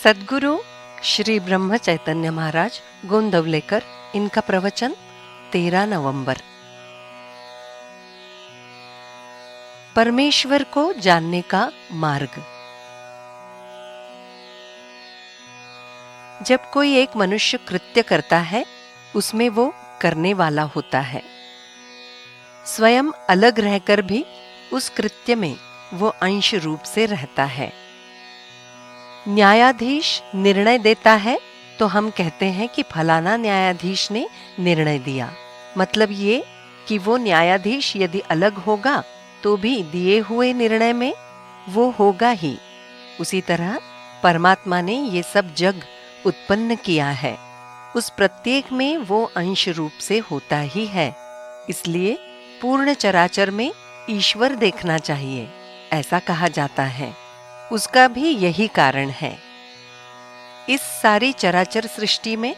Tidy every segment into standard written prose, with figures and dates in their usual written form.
सद्गुरु श्री ब्रह्म चैतन्य महाराज गोंदवलेकर, इनका प्रवचन 13 नवंबर। परमेश्वर को जानने का मार्ग। जब कोई एक मनुष्य कृत्य करता है, उसमें वो करने वाला होता है। स्वयं अलग रहकर भी उस कृत्य में वो अंश रूप से रहता है। न्यायाधीश निर्णय देता है तो हम कहते हैं कि फलाना न्यायाधीश ने निर्णय दिया। मतलब ये कि वो न्यायाधीश यदि अलग होगा तो भी दिए हुए निर्णय में वो होगा ही। उसी तरह परमात्मा ने ये सब जग उत्पन्न किया है, उस प्रत्येक में वो अंश रूप से होता ही है। इसलिए पूर्ण चराचर में ईश्वर देखना चाहिए, ऐसा कहा जाता है। उसका भी यही कारण है। इस सारी चराचर सृष्टि में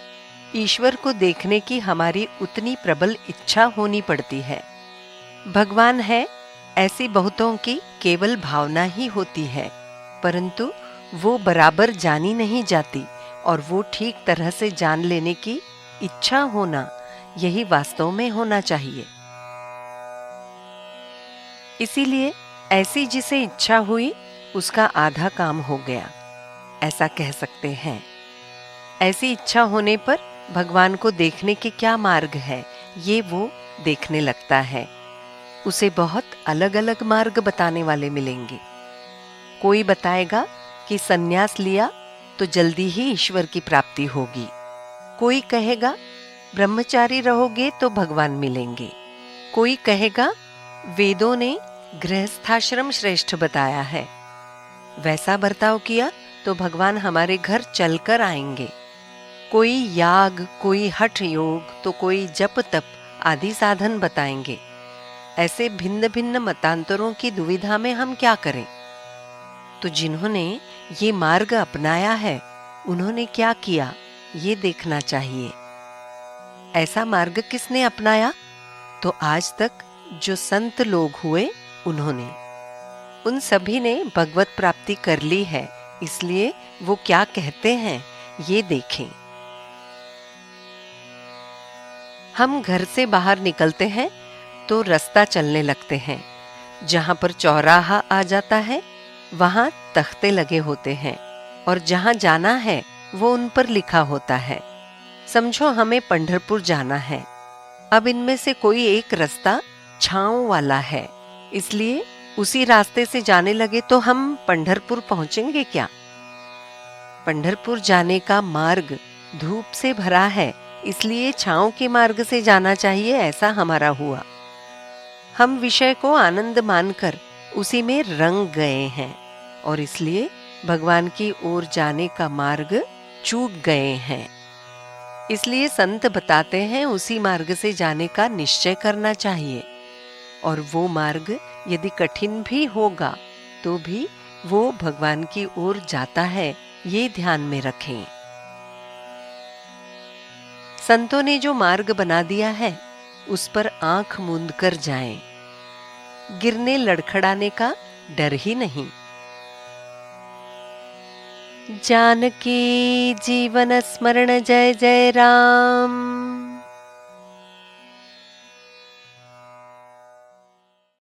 ईश्वर को देखने की हमारी उतनी प्रबल इच्छा होनी पड़ती है। भगवान है ऐसी बहुतों की केवल भावना ही होती है, परंतु वो बराबर जानी नहीं जाती, और वो ठीक तरह से जान लेने की इच्छा होना, यही वास्तव में होना चाहिए। इसीलिए ऐसी जिसे इच्छा हुई उसका आधा काम हो गया, ऐसा कह सकते हैं। ऐसी इच्छा होने पर भगवान को देखने के क्या मार्ग है, ये वो देखने लगता है। उसे बहुत अलग अलग मार्ग बताने वाले मिलेंगे। कोई बताएगा कि संन्यास लिया तो जल्दी ही ईश्वर की प्राप्ति होगी। कोई कहेगा ब्रह्मचारी रहोगे तो भगवान मिलेंगे। कोई कहेगा वेदों ने गृहस्थाश्रम श्रेष्ठ बताया है, वैसा बर्ताव किया तो भगवान हमारे घर चलकर आएंगे। कोई याग, कोई हठ योग, तो कोई जप तप आदि साधन बताएंगे। ऐसे भिन्न भिन्न मतांतरों की दुविधा में हम क्या करें? तो जिन्होंने ये मार्ग अपनाया है, उन्होंने क्या किया, ये देखना चाहिए। ऐसा मार्ग किसने अपनाया? तो आज तक जो संत लोग हुए, उन्होंने, उन सभी ने भगवत प्राप्ति कर ली है। इसलिए वो क्या कहते हैं, ये देखें। हम घर से बाहर निकलते हैं तो रास्ता चलने लगते हैं। जहां पर चौराहा आ जाता है, वहां तख्ते लगे होते हैं, और जहां जाना है वो उन पर लिखा होता है। समझो हमें पंढरपुर जाना है। अब इनमें से कोई एक रास्ता छांव वाला है, इसलिए उसी रास्ते से जाने लगे तो हम पंढरपुर पहुंचेंगे क्या? पंढरपुर जाने का मार्ग धूप से भरा है, इसलिए छांव के मार्ग से जाना चाहिए, ऐसा हमारा हुआ। हम विषय को आनंद मानकर उसी में रंग गए हैं, और इसलिए भगवान की ओर जाने का मार्ग चूक गए हैं। इसलिए संत बताते हैं उसी मार्ग से जाने का निश्चय करना चाहिए, और वो मार्ग यदि कठिन भी होगा तो भी वो भगवान की ओर जाता है, ये ध्यान में रखें। संतों ने जो मार्ग बना दिया है, उस पर आंख मूंद कर जाएं। गिरने लड़खड़ाने का डर ही नहीं। जानकी जीवन स्मरण जय जय राम।